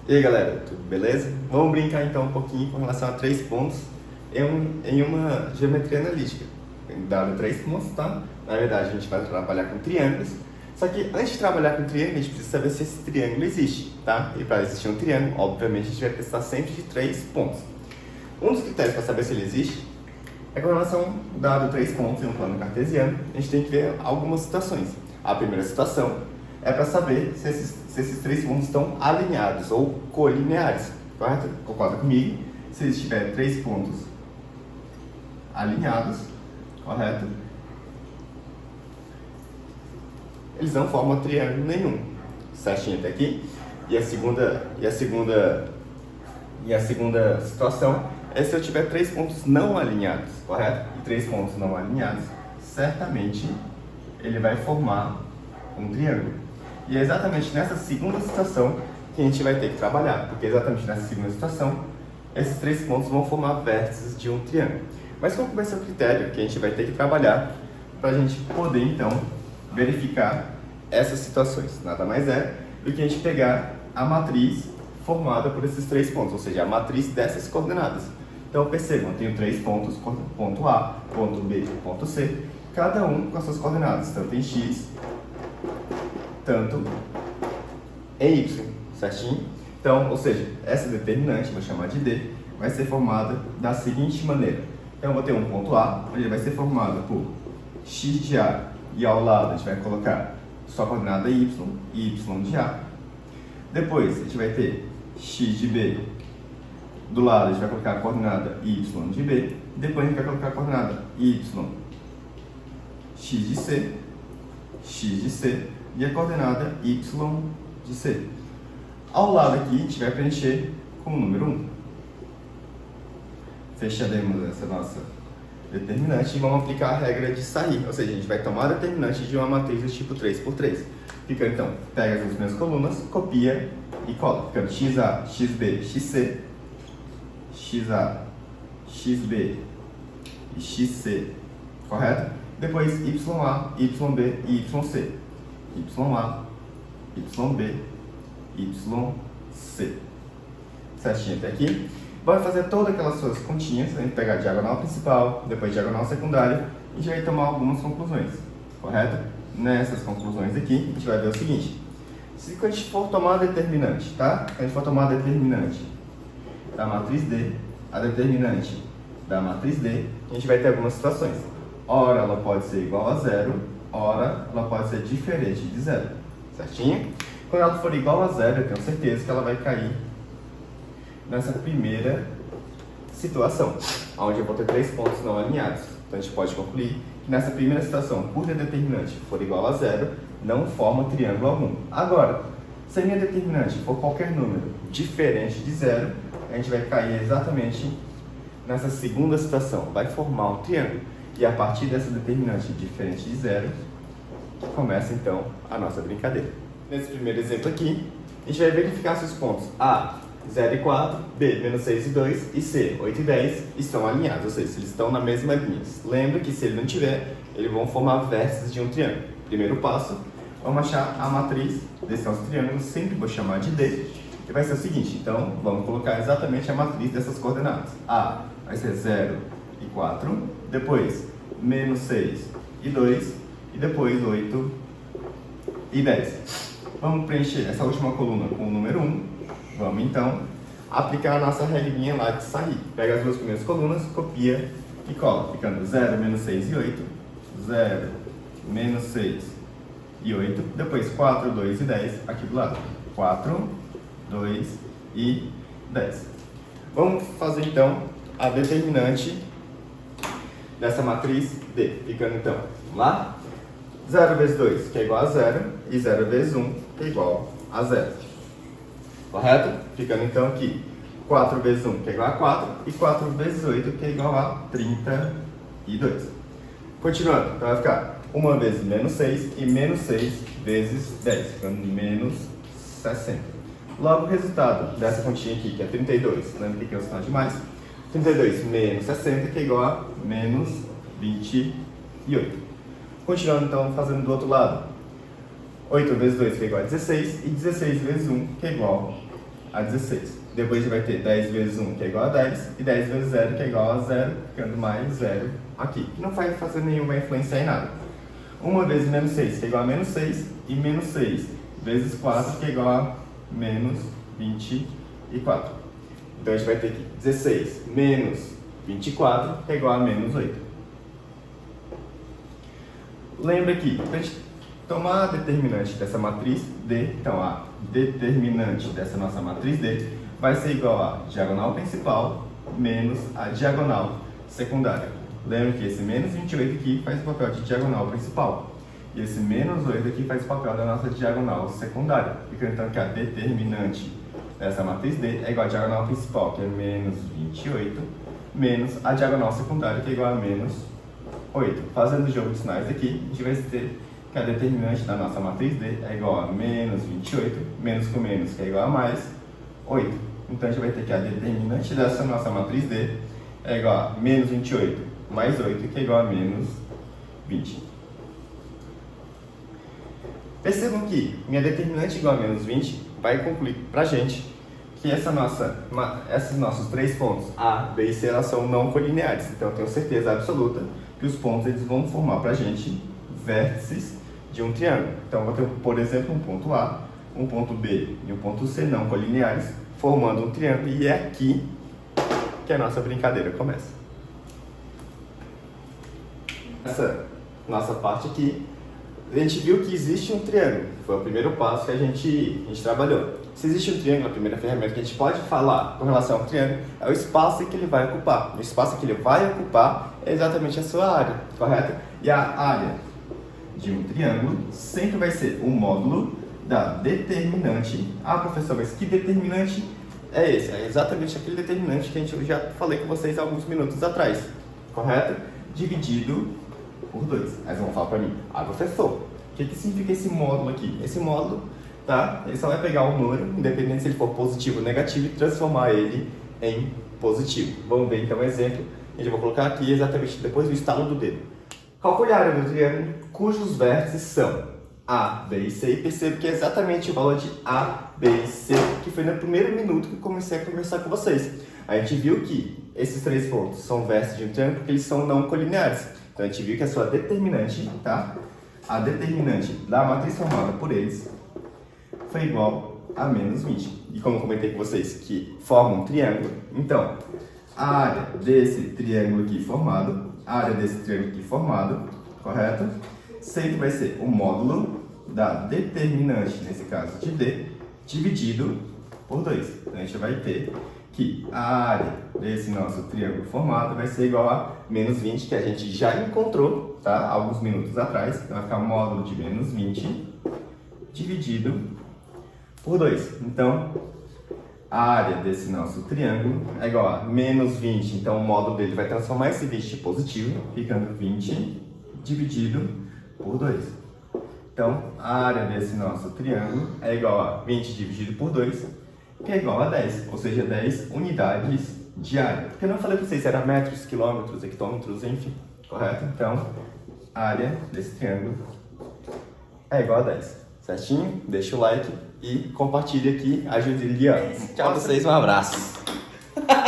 E aí galera, tudo beleza? Vamos brincar então um pouquinho com relação a 3 pontos em uma geometria analítica. Dado 3 pontos, tá? Na verdade a gente vai trabalhar com triângulos. Só que antes de trabalhar com triângulo, a gente precisa saber se esse triângulo existe, tá? E para existir um triângulo, obviamente a gente vai precisar sempre de 3 pontos. Um dos critérios para saber se ele existe é com relação, dado 3 pontos em um plano cartesiano, a gente tem que ver algumas situações. A primeira situação é para saber se esses 3 pontos estão alinhados ou colineares, correto? Concorda comigo? Se eles tiverem 3 pontos alinhados, correto? Eles não formam triângulo nenhum, certinho até aqui. E a segunda situação é se eu tiver 3 pontos não alinhados, correto? E 3 pontos não alinhados, certamente ele vai formar um triângulo. E é exatamente nessa segunda situação que a gente vai ter que trabalhar, porque exatamente nessa segunda situação, esses 3 pontos vão formar vértices de um triângulo. Mas qual que vai ser o critério que a gente vai ter que trabalhar para a gente poder, então, verificar essas situações? Nada mais é do que a gente pegar a matriz formada por esses 3 pontos, ou seja, a matriz dessas coordenadas. Então, percebam, eu tenho 3 pontos, ponto A, ponto B, ponto C, cada um com as suas coordenadas, tanto em X, tanto em Y, certinho? Então, ou seja, essa determinante, vou chamar de D, vai ser formada da seguinte maneira. Então, eu vou ter um ponto A, onde ele vai ser formado por X de A, e ao lado a gente vai colocar sua coordenada Y e Y de A. Depois, a gente vai ter X de B, do lado a gente vai colocar a coordenada Y de B. Depois a gente vai colocar a coordenada Y, X de C, X de C, e a coordenada Y de C. Ao lado aqui, a gente vai preencher com o número 1. Fecharemos essa nossa determinante e vamos aplicar a regra de sair. Ou seja, a gente vai tomar a determinante de uma matriz do tipo 3×3. Fica então, pega as duas primeiras colunas, copia e cola. Ficando XA, XB, XC, XA, XB e XC, correto? Depois YA, YB e YC. YA, YB, YC. Certinho até aqui. Vai fazer todas aquelas suas continhas, a gente pegar a diagonal principal, depois a diagonal secundária, e a gente vai tomar algumas conclusões, correto? Nessas conclusões aqui, a gente vai ver o seguinte: se a gente for tomar a determinante, tá? Se a gente for tomar a determinante da matriz D, a determinante da matriz D, a gente vai ter algumas situações. Ora ela pode ser igual a 0, ora ela pode ser diferente de 0, certinho? Quando ela for igual a 0, eu tenho certeza que ela vai cair nessa primeira situação, onde eu vou ter 3 pontos não alinhados. Então a gente pode concluir que nessa primeira situação, por determinante for igual a 0, não forma triângulo algum. Agora, se a minha determinante for qualquer número diferente de 0, a gente vai cair exatamente nessa segunda situação, vai formar um triângulo. E a partir dessa determinante diferente de 0, começa então a nossa brincadeira. Nesse primeiro exemplo aqui, a gente vai verificar se os pontos A, 0 e 4, B, menos 6 e 2 e C, 8 e 10 estão alinhados, ou seja, se eles estão na mesma linha. Lembra que se ele não tiver, eles vão formar vértices de um triângulo. Primeiro passo, vamos achar a matriz desse nosso triângulo, sempre vou chamar de D, que vai ser o seguinte. Então, vamos colocar exatamente a matriz dessas coordenadas. A vai ser 0 e 4, depois menos 6 e 2, e depois 8 e 10. Vamos preencher essa última coluna com o número 1. Vamos então aplicar a nossa regrinha lá de sair. Pega as duas primeiras colunas, copia e cola. Ficando 0, menos 6 e 8. 0, menos 6 e 8. Depois 4, 2 e 10 aqui do lado. 4, 2 e 10. Vamos fazer então a determinante dessa matriz D. Ficando então, vamos lá? 0 vezes 2, que é igual a 0. E 0 vezes 1, que é igual a 0. Correto? Ficando então aqui 4 vezes 1, que é igual a 4, e 4 vezes 8, que é igual a 32. Continuando, então vai ficar 1 vezes menos 6 e menos 6 vezes 10, ficando menos 60. Logo o resultado dessa continha aqui, que é 32, lembra que é o sinal de mais? 32 menos 60, que é igual a menos 28. Continuando então, fazendo do outro lado. 8 vezes 2, que é igual a 16, e 16 vezes 1, que é igual a 16. Depois a gente vai ter 10 vezes 1, que é igual a 10, e 10 vezes 0, que é igual a 0, ficando mais 0 aqui. Que não vai fazer nenhuma influência em nada. 1 vezes menos 6, que é igual a menos 6, e menos 6 vezes 4, que é igual a menos 24. Então a gente vai ter aqui 16 menos 24, que é igual a menos 8. Lembra que, para a gente tomar a determinante dessa matriz D, então a determinante dessa nossa matriz D vai ser igual a diagonal principal menos a diagonal secundária. Lembra que esse menos 28 aqui faz o papel de diagonal principal. E esse menos 8 aqui faz o papel da nossa diagonal secundária. Fica então que a determinante dessa matriz D é igual a diagonal principal, que é menos 28, menos a diagonal secundária, que é igual a menos 8. Fazendo o jogo de sinais aqui, a gente vai ter que a determinante da nossa matriz D é igual a menos 28, menos com menos, que é igual a mais 8. Então a gente vai ter que a determinante dessa nossa matriz D é igual a menos 28 mais 8, que é igual a menos 20. Percebam que minha determinante igual a menos 20 vai concluir pra gente que esses nossos três pontos, A, B e C, elas são não colineares. Então eu tenho certeza absoluta que os pontos eles vão formar pra gente vértices de um triângulo. Então eu vou ter, por exemplo, um ponto A, um ponto B e um ponto C não colineares, formando um triângulo, e é aqui que a nossa brincadeira começa. Essa nossa parte aqui, a gente viu que existe um triângulo, foi o primeiro passo que a gente trabalhou. Se existe um triângulo, a primeira ferramenta que a gente pode falar com relação ao triângulo é o espaço que ele vai ocupar. O espaço que ele vai ocupar é exatamente a sua área, correto? E a área de um triângulo sempre vai ser o módulo da determinante. Ah, professor, mas que determinante é esse? É exatamente aquele determinante que eu já falei com vocês há alguns minutos atrás, correto? Dividido por 2. Aí vão falar para mim, professor, o que significa esse módulo aqui? Esse módulo, tá? Ele só vai pegar um número, independente se ele for positivo ou negativo, e transformar ele em positivo. Vamos ver então um exemplo. Eu vou colocar aqui exatamente depois do estalo do dedo. Calcule a área do triângulo cujos vértices são A, B e C, e percebo que é exatamente o valor de A, B e C, que foi no primeiro minuto que eu comecei a conversar com vocês. A gente viu que esses três pontos são vértices de um triângulo porque eles são não colineares. Então a gente viu que a sua determinante, tá? A determinante da matriz formada por eles foi igual a menos 20. E como eu comentei com vocês que forma um triângulo, então a área desse triângulo aqui formado, correto? Sempre vai ser o módulo da determinante, nesse caso de D, dividido por 2. Então a gente vai ter que a área desse nosso triângulo formado vai ser igual a menos 20, que a gente já encontrou, tá? Alguns minutos atrás. Então vai ficar módulo de menos 20 dividido por 2. Então, a área desse nosso triângulo é igual a menos 20. Então, o módulo dele vai transformar esse 20 em positivo, ficando 20 dividido por 2. Então, a área desse nosso triângulo é igual a 20 dividido por 2, que é igual a 10, ou seja, 10 unidades de área. Porque eu não falei para vocês se era metros, quilômetros, hectômetros, enfim, correto? Então, a área desse triângulo é igual a 10, certinho? Deixa o like e compartilha aqui, ajude ele. Tchau a vocês, um abraço!